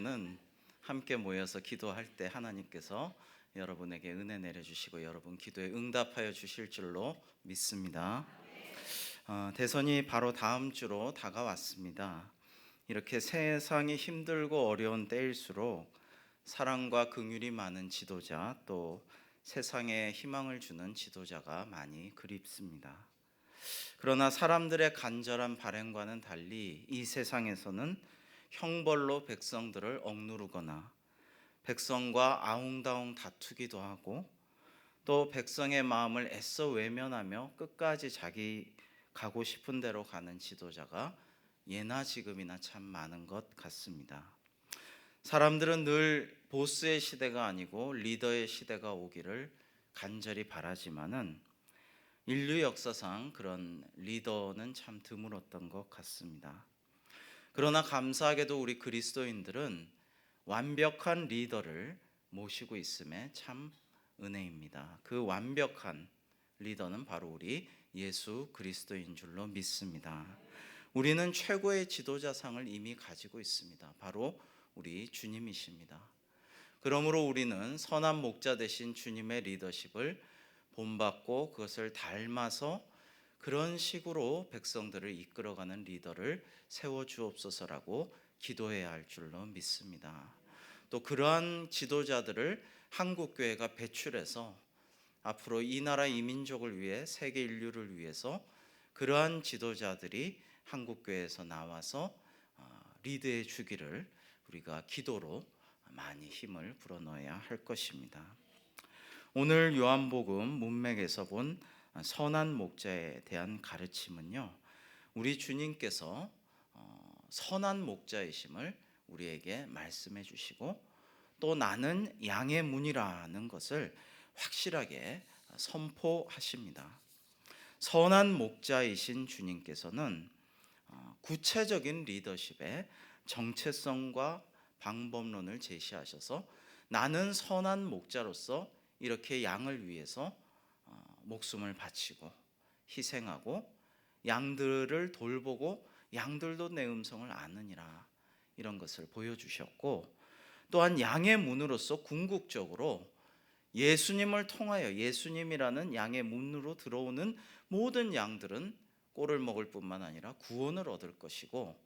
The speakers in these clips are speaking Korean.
때는 함께 모여서 기도할 때 하나님께서 여러분에게 은혜 내려주시고 여러분 기도에 응답하여 주실 줄로 믿습니다. 대선이 바로 다음 주로 다가왔습니다. 이렇게 세상이 힘들고 어려운 때일수록 사랑과 긍휼이 많은 지도자, 또 세상에 희망을 주는 지도자가 많이 그립습니다. 그러나 사람들의 간절한 발행과는 달리 이 세상에서는 형벌로 백성들을 억누르거나 백성과 아웅다웅 다투기도 하고, 또 백성의 마음을 애써 외면하며 끝까지 자기 가고 싶은 대로 가는 지도자가 예나 지금이나 참 많은 것 같습니다. 사람들은 늘 보스의 시대가 아니고 리더의 시대가 오기를 간절히 바라지만은 인류 역사상 그런 리더는 참 드물었던 것 같습니다. 그러나 감사하게도 우리 그리스도인들은 완벽한 리더를 모시고 있음에 참 은혜입니다. 그 완벽한 리더는 바로 우리 예수 그리스도인 줄로 믿습니다. 우리는 최고의 지도자상을 이미 가지고 있습니다. 바로 우리 주님이십니다. 그러므로 우리는 선한 목자 되신 주님의 리더십을 본받고 그것을 닮아서 그런 식으로 백성들을 이끌어가는 리더를 세워주옵소서라고 기도해야 할 줄로 믿습니다. 또 그러한 지도자들을 한국교회가 배출해서 앞으로 이 나라 이 민족을 위해 세계 인류를 위해서 그러한 지도자들이 한국교회에서 나와서 리드해 주기를 우리가 기도로 많이 힘을 불어넣어야 할 것입니다. 오늘 요한복음 문맥에서 본 선한 목자에 대한 가르침은요, 우리 주님께서 선한 목자이심을 우리에게 말씀해 주시고, 또 나는 양의 문이라는 것을 확실하게 선포하십니다. 선한 목자이신 주님께서는 구체적인 리더십의 정체성과 방법론을 제시하셔서 나는 선한 목자로서 이렇게 양을 위해서 목숨을 바치고 희생하고 양들을 돌보고 양들도 내 음성을 아느니라, 이런 것을 보여주셨고, 또한 양의 문으로서 궁극적으로 예수님을 통하여 예수님이라는 양의 문으로 들어오는 모든 양들은 꼴을 먹을 뿐만 아니라 구원을 얻을 것이고,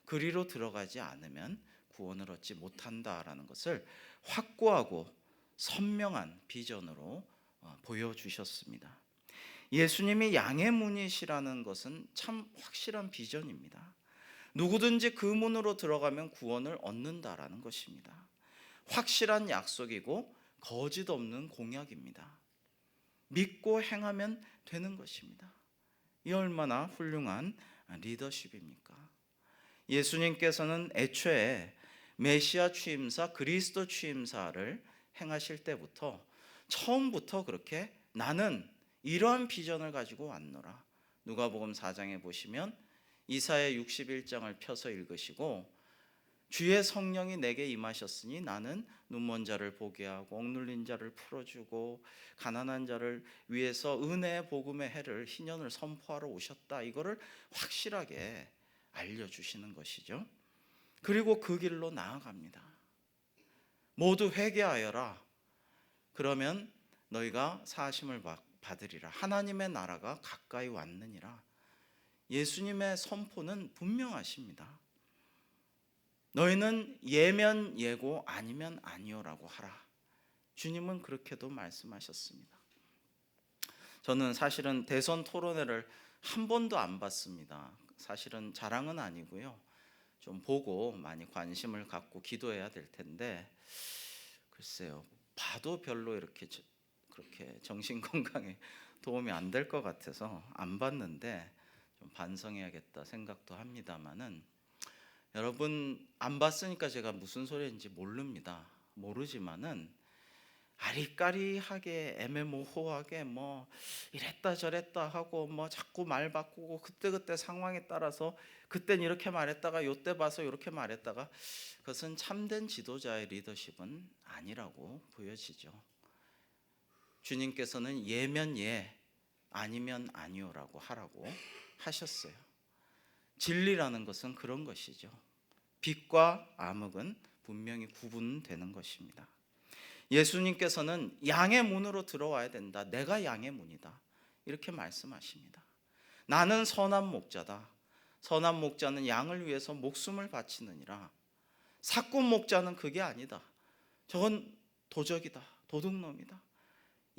그리로 들어가지 않으면 구원을 얻지 못한다라는 것을 확고하고 선명한 비전으로 보여주셨습니다. 예수님이 양의 문이시라는 것은 참 확실한 비전입니다. 누구든지 그 문으로 들어가면 구원을 얻는다라는 것입니다. 확실한 약속이고 거짓 없는 공약입니다. 믿고 행하면 되는 것입니다. 이 얼마나 훌륭한 리더십입니까? 예수님께서는 애초에 메시아 취임사, 그리스도 취임사를 행하실 때부터 처음부터 그렇게 나는 이러한 비전을 가지고 왔노라. 누가복음 4장에 보시면 이사야 61장을 펴서 읽으시고, 주의 성령이 내게 임하셨으니 나는 눈먼 자를 보게 하고 억눌린 자를 풀어주고 가난한 자를 위해서 은혜의 복음의 해를 희년을 선포하러 오셨다. 이거를 확실하게 알려주시는 것이죠. 그리고 그 길로 나아갑니다. 모두 회개하여라. 그러면 너희가 사하심을 받으리라. 하나님의 나라가 가까이 왔느니라. 예수님의 선포는 분명하십니다. 너희는 예면 예고 아니면 아니오라고 하라. 주님은 그렇게도 말씀하셨습니다. 저는 사실은 대선 토론회를 한 번도 안 봤습니다. 사실은 자랑은 아니고요, 좀 보고 많이 관심을 갖고 기도해야 될 텐데, 글쎄요, 봐도 별로 이렇게 그렇게 정신 건강에 도움이 안 될 것 같아서 안 봤는데 좀 반성해야겠다 생각도 합니다만은, 여러분 안 봤으니까 제가 무슨 소리인지 모르지만은 아리까리하게 애매모호하게 뭐 이랬다 저랬다 하고 뭐 자꾸 말 바꾸고 그때그때 상황에 따라서 그땐 이렇게 말했다가 요때 봐서 이렇게 말했다가, 그것은 참된 지도자의 리더십은 아니라고 보여지죠. 주님께서는 예면 예 아니면 아니오라고 하라고 하셨어요. 진리라는 것은 그런 것이죠. 빛과 암흑은 분명히 구분되는 것입니다. 예수님께서는 양의 문으로 들어와야 된다. 내가 양의 문이다. 이렇게 말씀하십니다. 나는 선한 목자다. 선한 목자는 양을 위해서 목숨을 바치느니라. 사꾼 목자는 그게 아니다. 저건 도적이다. 도둑놈이다.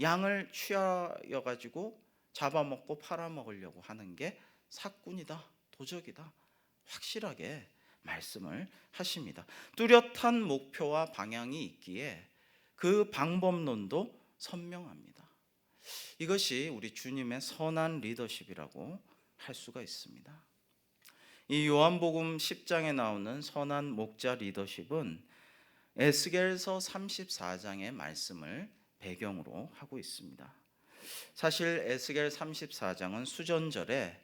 양을 취하여 가지고 잡아먹고 팔아먹으려고 하는 게 사꾼이다. 도적이다. 확실하게 말씀을 하십니다. 뚜렷한 목표와 방향이 있기에 그 방법론도 선명합니다. 이것이 우리 주님의 선한 리더십이라고 할 수가 있습니다. 이 요한복음 10장에 나오는 선한 목자 리더십은 에스겔서 34장의 말씀을 배경으로 하고 있습니다. 사실 에스겔 34장은 수전절에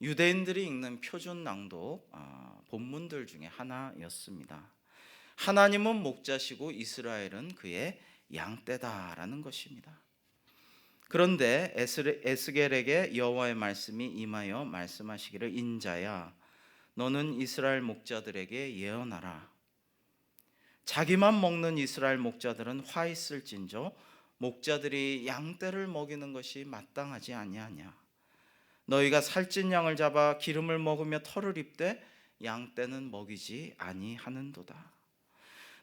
유대인들이 읽는 표준 낭독 본문들 중에 하나였습니다. 하나님은 목자시고 이스라엘은 그의 양떼다라는 것입니다. 그런데 에스겔에게 여호와의 말씀이 임하여 말씀하시기를 인자야 너는 이스라엘 목자들에게 예언하라. 자기만 먹는 이스라엘 목자들은 화 있을진저 목자들이 양떼를 먹이는 것이 마땅하지 아니하냐. 너희가 살찐 양을 잡아 기름을 먹으며 털을 입되 양떼는 먹이지 아니하는도다.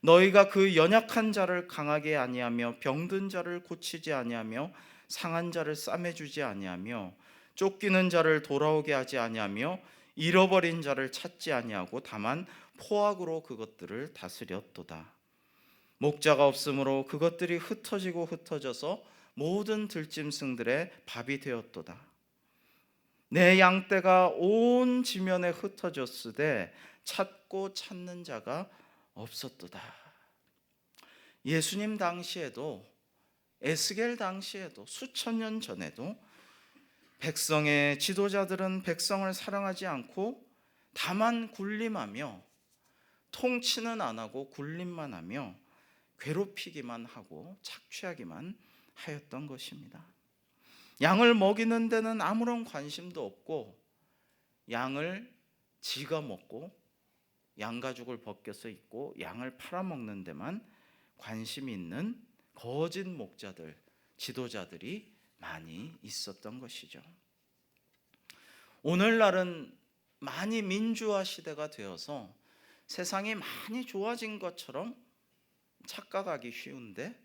너희가 그 연약한 자를 강하게 아니하며 병든 자를 고치지 아니하며 상한 자를 싸매주지 아니하며 쫓기는 자를 돌아오게 하지 아니하며 잃어버린 자를 찾지 아니하고 다만 포악으로 그것들을 다스렸도다. 목자가 없으므로 그것들이 흩어지고 흩어져서 모든 들짐승들의 밥이 되었도다. 내 양떼가 온 지면에 흩어졌으되 찾고 찾는 자가 없었도다. 예수님 당시에도 에스겔 당시에도 수천 년 전에도 백성의 지도자들은 백성을 사랑하지 않고 다만 군림하며 통치는 안 하고 군림만 하며 괴롭히기만 하고 착취하기만 하였던 것입니다. 양을 먹이는 데는 아무런 관심도 없고 양을 지가 먹고 양가죽을 벗겨서 입고 양을 팔아먹는 데만 관심이 있는 거짓 목자들, 지도자들이 많이 있었던 것이죠. 오늘날은 많이 민주화 시대가 되어서 세상이 많이 좋아진 것처럼 착각하기 쉬운데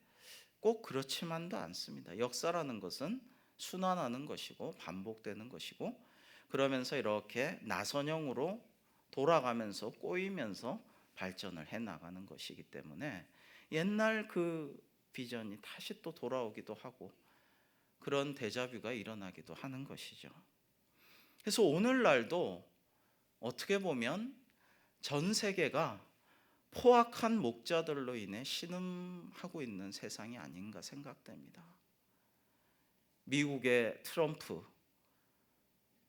꼭 그렇지만도 않습니다. 역사라는 것은 순환하는 것이고 반복되는 것이고 그러면서 이렇게 나선형으로 돌아가면서 꼬이면서 발전을 해나가는 것이기 때문에 옛날 그 비전이 다시 또 돌아오기도 하고 그런 데자뷰가 일어나기도 하는 것이죠. 그래서 오늘날도 어떻게 보면 전 세계가 포악한 목자들로 인해 신음하고 있는 세상이 아닌가 생각됩니다. 미국의 트럼프,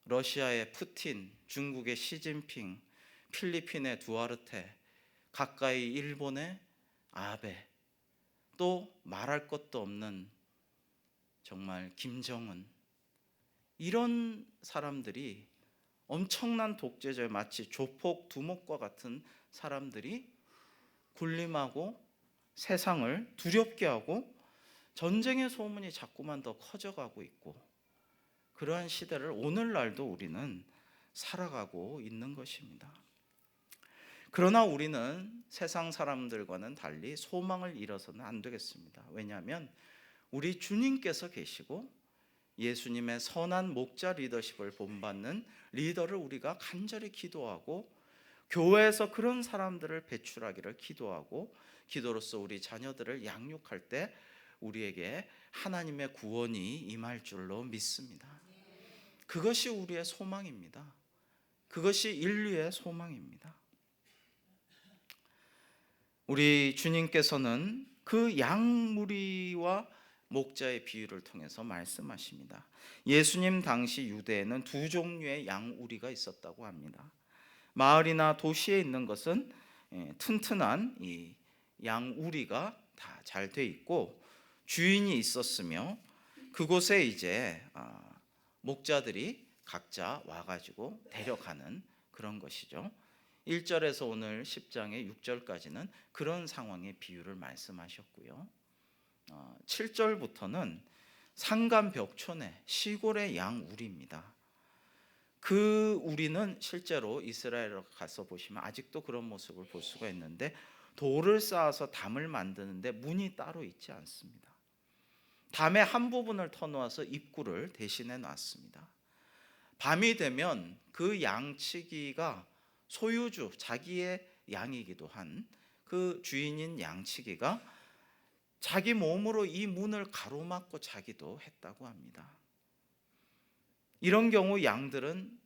러시아의 푸틴, 중국의 시진핑, 필리핀의 두아르테, 가까이 일본의 아베, 또 말할 것도 없는 정말 김정은, 이런 사람들이 엄청난 독재자에 마치 조폭 두목과 같은 사람들이 군림하고 세상을 두렵게 하고 전쟁의 소문이 자꾸만 더 커져가고 있고 그러한 시대를 오늘날도 우리는 살아가고 있는 것입니다. 그러나 우리는 세상 사람들과는 달리 소망을 잃어서는 안 되겠습니다. 왜냐하면 우리 주님께서 계시고 예수님의 선한 목자 리더십을 본받는 리더를 우리가 간절히 기도하고 교회에서 그런 사람들을 배출하기를 기도하고 기도로서 우리 자녀들을 양육할 때 우리에게 하나님의 구원이 임할 줄로 믿습니다. 그것이 우리의 소망입니다. 그것이 인류의 소망입니다. 우리 주님께서는 그 양무리와 목자의 비유를 통해서 말씀하십니다. 예수님 당시 유대에는 두 종류의 양우리가 있었다고 합니다. 마을이나 도시에 있는 것은 튼튼한 이 양우리가 다 잘 돼 있고 주인이 있었으며 그곳에 이제 목자들이 각자 와가지고 데려가는 그런 것이죠. 1절에서 오늘 10장의 6절까지는 그런 상황의 비유를 말씀하셨고요. 7절부터는 산간 벽촌의 시골의 양 우리입니다. 그 우리는 실제로 이스라엘에 가서 보시면 아직도 그런 모습을 볼 수가 있는데, 돌을 쌓아서 담을 만드는데 문이 따로 있지 않습니다. 담의 한 부분을 터놓아서 입구를 대신해 놨습니다. 밤이 되면 그 양치기가 소유주, 자기의 양이기도 한 그 주인인 양치기가 자기 몸으로 이 문을 가로막고 자기도 했다고 합니다. 이런 경우 양들은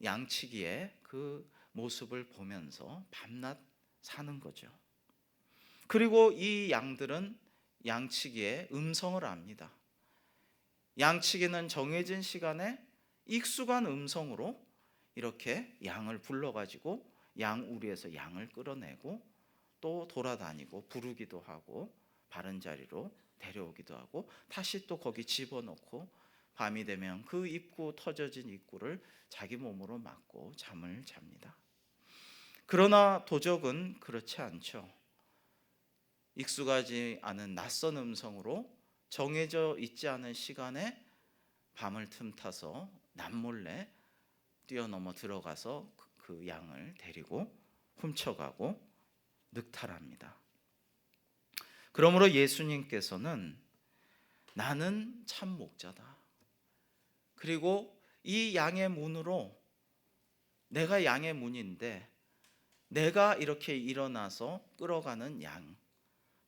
양치기의 그 모습을 보면서 밤낮 사는 거죠. 그리고 이 양들은 양치기의 음성을 압니다. 양치기는 정해진 시간에 익숙한 음성으로 이렇게 양을 불러가지고 양 우리에서 양을 끌어내고 또 돌아다니고 부르기도 하고 바른 자리로 데려오기도 하고 다시 또 거기 집어넣고 밤이 되면 그 입구, 터져진 입구를 자기 몸으로 막고 잠을 잡니다. 그러나 도적은 그렇지 않죠. 익숙하지 않은 낯선 음성으로 정해져 있지 않은 시간에 밤을 틈타서 남몰래 뛰어넘어 들어가서 그 양을 데리고 훔쳐가고 늑탈합니다. 그러므로 예수님께서는 나는 참 목자다. 그리고 이 양의 문으로, 내가 양의 문인데 내가 이렇게 일어나서 끌어가는 양,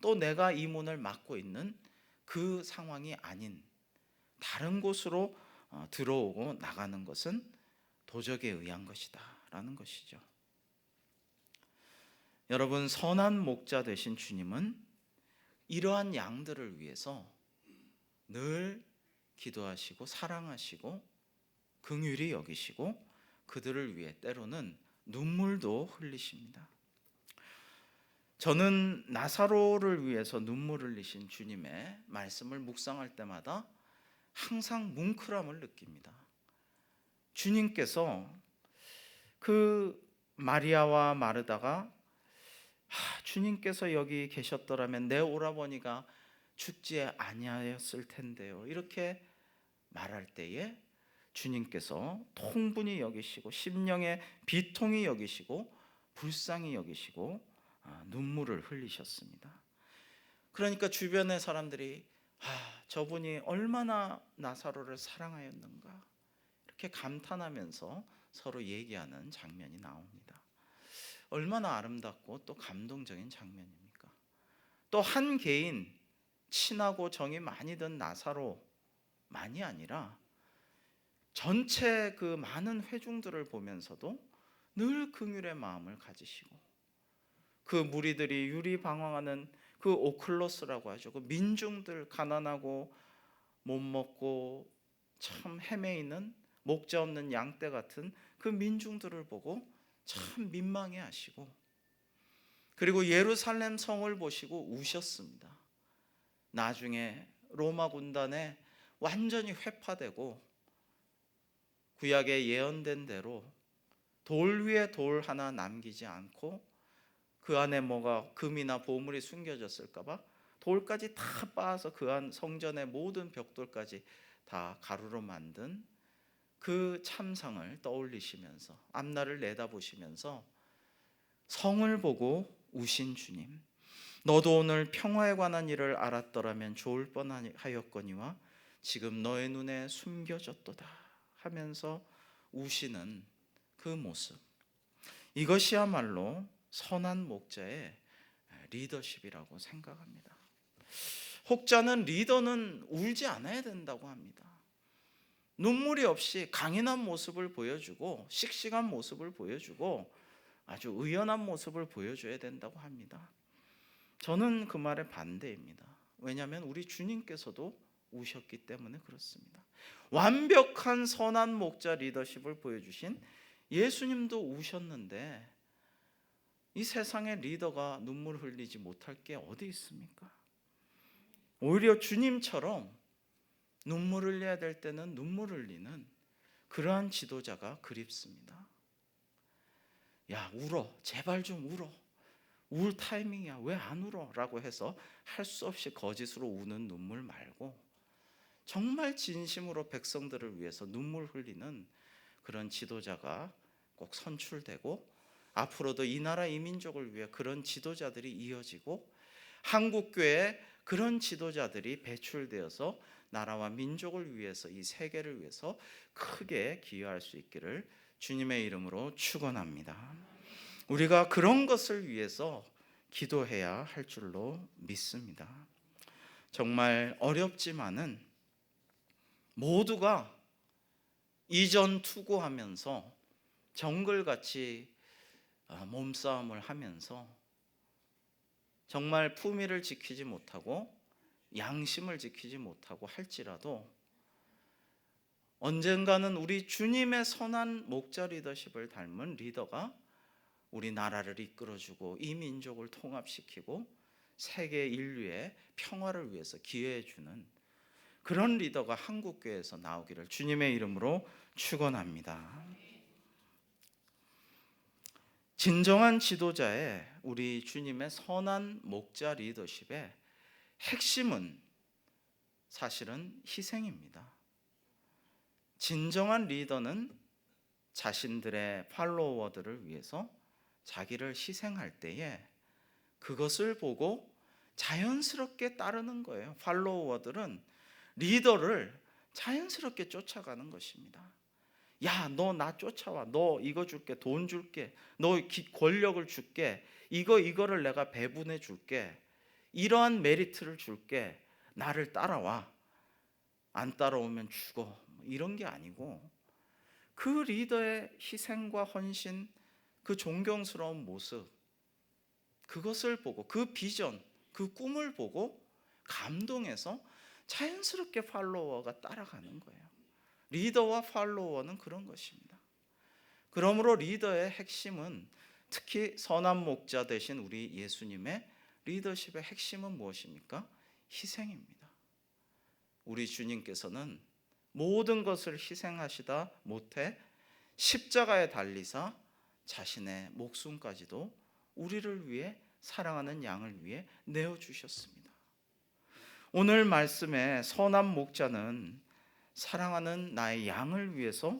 또 내가 이 문을 막고 있는 그 상황이 아닌 다른 곳으로 들어오고 나가는 것은 도적에 의한 것이다 라는 것이죠. 여러분, 선한 목자 되신 주님은 이러한 양들을 위해서 늘 기도하시고 사랑하시고 긍휼히 여기시고 그들을 위해 때로는 눈물도 흘리십니다. 저는 나사로를 위해서 눈물 흘리신 주님의 말씀을 묵상할 때마다 항상 뭉클함을 느낍니다. 주님께서 그 마리아와 마르다가 주님께서 여기 계셨더라면 내 오라버니가 죽지 아니하였을 텐데요, 이렇게 말할 때에 주님께서 통분히 여기시고 심령의 비통히 여기시고 불쌍히 여기시고 눈물을 흘리셨습니다. 그러니까 주변의 사람들이 저분이 얼마나 나사로를 사랑하였는가 이렇게 감탄하면서 서로 얘기하는 장면이 나옵니다. 얼마나 아름답고 또 감동적인 장면입니까? 또 한 개인 친하고 정이 많이 든 나사로만이 아니라 전체 그 많은 회중들을 보면서도 늘 긍휼의 마음을 가지시고, 그 무리들이 유리방황하는 그 오클로스라고 하죠. 그 민중들, 가난하고 못 먹고 참 헤매이는 목자 없는 양떼 같은 그 민중들을 보고 참 민망해 하시고, 그리고 예루살렘 성을 보시고 우셨습니다. 나중에 로마 군단에 완전히 회파되고 구약에 예언된 대로 돌 위에 돌 하나 남기지 않고 그 안에 뭐가 금이나 보물이 숨겨졌을까 봐 돌까지 다 빻아서 그 안 성전의 모든 벽돌까지 다 가루로 만든 그 참상을 떠올리시면서 앞날을 내다보시면서 성을 보고 우신 주님, 너도 오늘 평화에 관한 일을 알았더라면 좋을 뻔하였거니와 지금 너의 눈에 숨겨졌도다 하면서 우시는 그 모습, 이것이야말로 선한 목자의 리더십이라고 생각합니다. 혹자는 리더는 울지 않아야 된다고 합니다. 눈물이 없이 강인한 모습을 보여주고 씩씩한 모습을 보여주고 아주 의연한 모습을 보여줘야 된다고 합니다. 저는 그 말에 반대입니다. 왜냐하면 우리 주님께서도 우셨기 때문에 그렇습니다. 완벽한 선한 목자 리더십을 보여주신 예수님도 우셨는데 이 세상의 리더가 눈물 흘리지 못할 게 어디 있습니까? 오히려 주님처럼 눈물 흘려야 될 때는 눈물 흘리는 그러한 지도자가 그립습니다. 야, 울어. 제발 좀 울어. 울 타이밍이야. 왜 안 울어? 라고 해서 할 수 없이 거짓으로 우는 눈물 말고 정말 진심으로 백성들을 위해서 눈물 흘리는 그런 지도자가 꼭 선출되고, 앞으로도 이 나라 이 민족을 위해 그런 지도자들이 이어지고, 한국교회에 그런 지도자들이 배출되어서 나라와 민족을 위해서, 이 세계를 위해서 크게 기여할 수 있기를 주님의 이름으로 축원합니다. 우리가 그런 것을 위해서 기도해야 할 줄로 믿습니다. 정말 어렵지만은 모두가 이전 투구하면서 정글같이 몸싸움을 하면서 정말 품위를 지키지 못하고 양심을 지키지 못하고 할지라도 언젠가는 우리 주님의 선한 목자 리더십을 닮은 리더가 우리 나라를 이끌어주고 이 민족을 통합시키고 세계 인류의 평화를 위해서 기여해주는 그런 리더가 한국교회에서 나오기를 주님의 이름으로 축원합니다. 진정한 지도자의, 우리 주님의 선한 목자 리더십의 핵심은 사실은 희생입니다. 진정한 리더는 자신들의 팔로워들을 위해서 자기를 희생할 때에 그것을 보고 자연스럽게 따르는 거예요. 팔로워들은 리더를 자연스럽게 쫓아가는 것입니다. 야, 너 나 쫓아와. 너 이거 줄게. 돈 줄게. 너 권력을 줄게. 이거를 내가 배분해 줄게. 이러한 메리트를 줄게. 나를 따라와. 안 따라오면 죽어. 이런 게 아니고 그 리더의 희생과 헌신, 그 존경스러운 모습, 그것을 보고 그 비전, 그 꿈을 보고 감동해서 자연스럽게 팔로워가 따라가는 거예요. 리더와 팔로워는 그런 것입니다. 그러므로 리더의 핵심은, 특히 선한 목자 되신 우리 예수님의 리더십의 핵심은 무엇입니까? 희생입니다. 우리 주님께서는 모든 것을 희생하시다 못해 십자가에 달리사 자신의 목숨까지도 우리를 위해, 사랑하는 양을 위해 내어주셨습니다. 오늘 말씀에 선한 목자는 사랑하는 나의 양을 위해서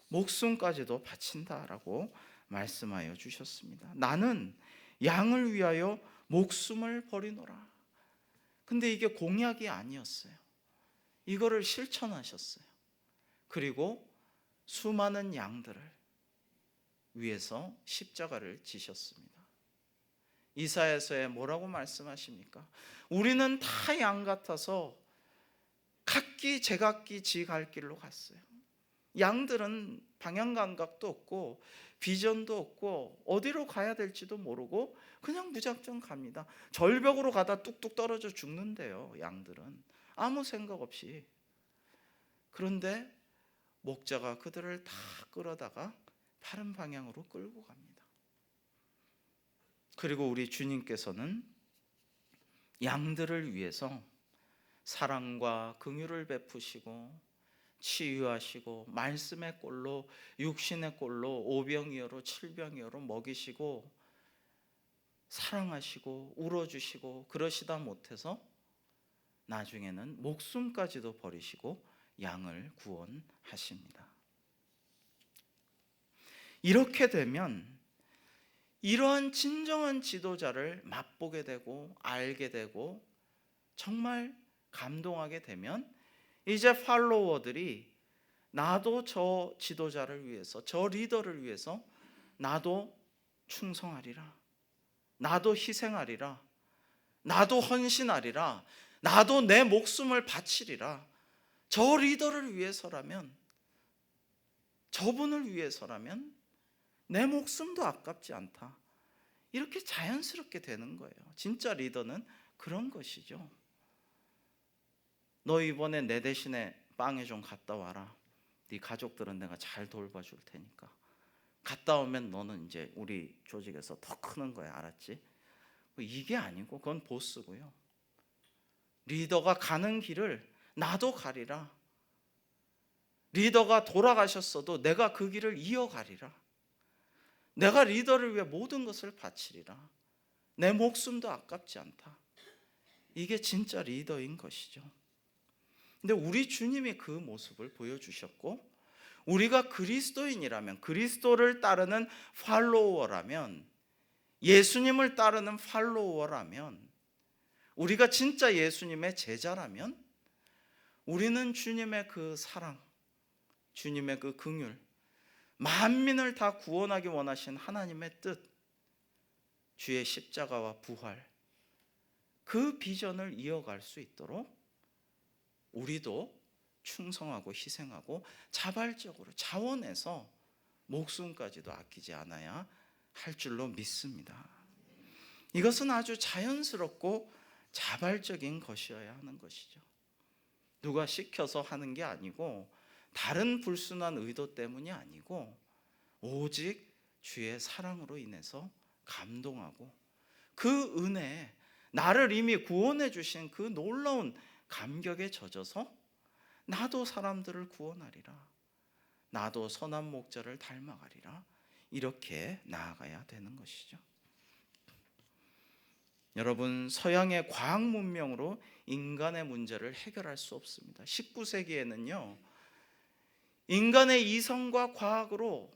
목숨까지도 바친다라고 말씀하여 주셨습니다. 나는 양을 위하여 목숨을 버리노라. 근데 이게 공약이 아니었어요. 이거를 실천하셨어요. 그리고 수많은 양들을 위해서 십자가를 지셨습니다. 이사야서에 뭐라고 말씀하십니까? 우리는 다 양 같아서 각기 제각기 지 갈 길로 갔어요. 양들은 방향 감각도 없고 비전도 없고 어디로 가야 될지도 모르고 그냥 무작정 갑니다. 절벽으로 가다 뚝뚝 떨어져 죽는데요, 양들은. 아무 생각 없이. 그런데 목자가 그들을 다 끌어다가 바른 방향으로 끌고 갑니다. 그리고 우리 주님께서는 양들을 위해서 사랑과 긍휼을 베푸시고 치유하시고 말씀의 꼴로, 육신의 꼴로, 오병이어로 칠병이어로 먹이시고 사랑하시고 울어주시고 그러시다 못해서 나중에는 목숨까지도 버리시고 양을 구원하십니다. 이렇게 되면 이러한 진정한 지도자를 맛보게 되고 알게 되고 정말 감동하게 되면 이제 팔로워들이 나도 저 지도자를 위해서, 저 리더를 위해서 나도 충성하리라, 나도 희생하리라, 나도 헌신하리라, 나도 내 목숨을 바치리라. 저 리더를 위해서라면, 저분을 위해서라면 내 목숨도 아깝지 않다. 이렇게 자연스럽게 되는 거예요. 진짜 리더는 그런 것이죠. 너 이번에 내 대신에 빵에 좀 갔다 와라. 네 가족들은 내가 잘 돌봐줄 테니까. 갔다 오면 너는 이제 우리 조직에서 더 크는 거야. 알았지? 이게 아니고 그건 보스고요. 리더가 가는 길을 나도 가리라. 리더가 돌아가셨어도 내가 그 길을 이어가리라. 내가 리더를 위해 모든 것을 바치리라. 내 목숨도 아깝지 않다. 이게 진짜 리더인 것이죠. 근데 우리 주님이 그 모습을 보여주셨고, 우리가 그리스도인이라면, 그리스도를 따르는 팔로워라면, 예수님을 따르는 팔로워라면, 우리가 진짜 예수님의 제자라면 우리는 주님의 그 사랑, 주님의 그 긍휼, 만민을 다 구원하기 원하신 하나님의 뜻, 주의 십자가와 부활, 그 비전을 이어갈 수 있도록 우리도 충성하고 희생하고 자발적으로 자원해서 목숨까지도 아끼지 않아야 할 줄로 믿습니다. 이것은 아주 자연스럽고 자발적인 것이어야 하는 것이죠. 누가 시켜서 하는 게 아니고, 다른 불순한 의도 때문이 아니고, 오직 주의 사랑으로 인해서 감동하고, 그 은혜에 나를 이미 구원해 주신 그 놀라운 감격에 젖어서 나도 사람들을 구원하리라, 나도 선한 목자를 닮아가리라, 이렇게 나아가야 되는 것이죠. 여러분, 서양의 과학 문명으로 인간의 문제를 해결할 수 없습니다. 19세기에는요, 인간의 이성과 과학으로,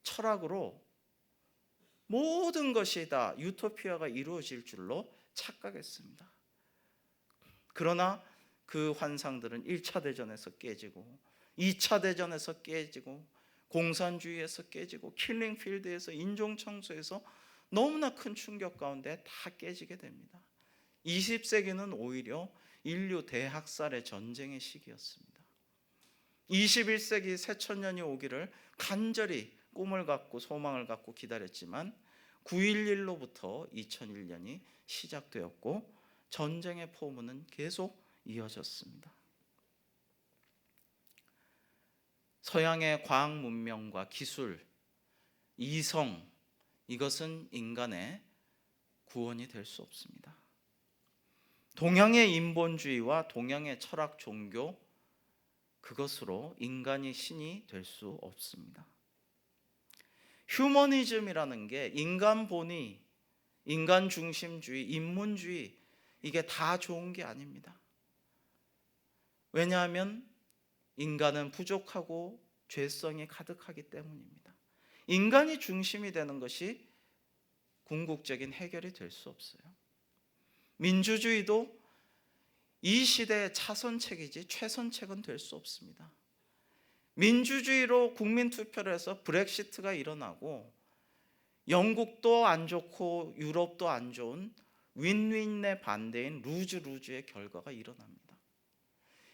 철학으로 모든 것이 다 유토피아가 이루어질 줄로 착각했습니다. 그러나 그 환상들은 1차 대전에서 깨지고, 2차 대전에서 깨지고, 공산주의에서 깨지고, 킬링필드에서, 인종청소에서 너무나 큰 충격 가운데 다 깨지게 됩니다. 20세기는 오히려 인류 대학살의 전쟁의 시기였습니다. 21세기 새천년이 오기를 간절히 꿈을 갖고 소망을 갖고 기다렸지만 9.11로부터 2001년이 시작되었고, 전쟁의 포문은 계속 이어졌습니다. 서양의 과학 문명과 기술, 이성, 이것은 인간의 구원이 될 수 없습니다. 동양의 인본주의와 동양의 철학, 종교, 그것으로 인간이 신이 될 수 없습니다. 휴머니즘이라는 게 인간 본의, 인간 중심주의, 인문주의, 이게 다 좋은 게 아닙니다. 왜냐하면 인간은 부족하고 죄성이 가득하기 때문입니다. 인간이 중심이 되는 것이 궁극적인 해결이 될 수 없어요. 민주주의도 이 시대의 차선책이지 최선책은 될 수 없습니다. 민주주의로 국민투표를 해서 브렉시트가 일어나고, 영국도 안 좋고 유럽도 안 좋은 윈윈의 반대인 루즈의 결과가 일어납니다.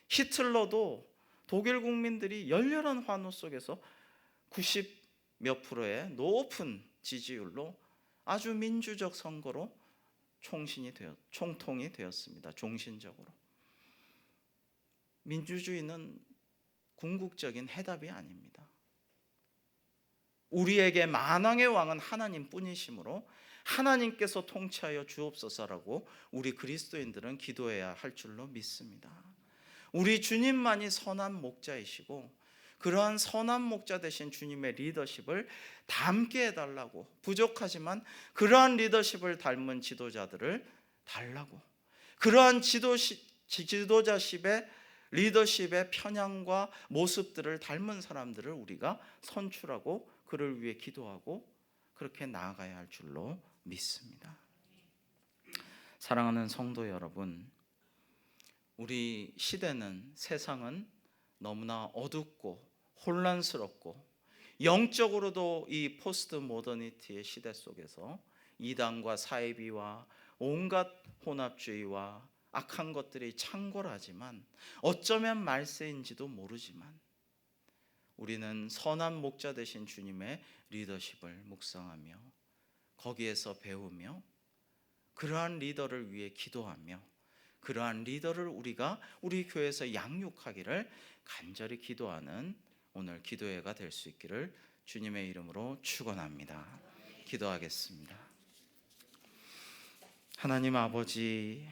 히틀러도 독일 국민들이 열렬한 환호 속에서 90몇 프로의 높은 지지율로 아주 민주적 선거로 총통이 되었습니다. 종신적으로. 민주주의는 궁극적인 해답이 아닙니다. 우리에게 만왕의 왕은 하나님뿐이시므로 하나님께서 통치하여 주옵소서라고 우리 그리스도인들은 기도해야 할 줄로 믿습니다. 우리 주님만이 선한 목자이시고, 그러한 선한 목자 되신 주님의 리더십을 닮게 해달라고, 부족하지만 그러한 리더십을 닮은 지도자들을 달라고, 그러한 지도자십의 리더십의 편향과 모습들을 닮은 사람들을 우리가 선출하고 그를 위해 기도하고 그렇게 나아가야 할 줄로 믿습니다. 사랑하는 성도 여러분, 우리 시대는, 세상은 너무나 어둡고 혼란스럽고, 영적으로도 이 포스트 모더니티의 시대 속에서 이단과 사이비와 온갖 혼합주의와 악한 것들이 창궐하지만, 어쩌면 말세인지도 모르지만, 우리는 선한 목자 되신 주님의 리더십을 묵상하며 거기에서 배우며 그러한 리더를 위해 기도하며 그러한 리더를 우리가 우리 교회에서 양육하기를 간절히 기도하는 오늘 기도회가 될 수 있기를 주님의 이름으로 축원합니다. 기도하겠습니다. 하나님 아버지,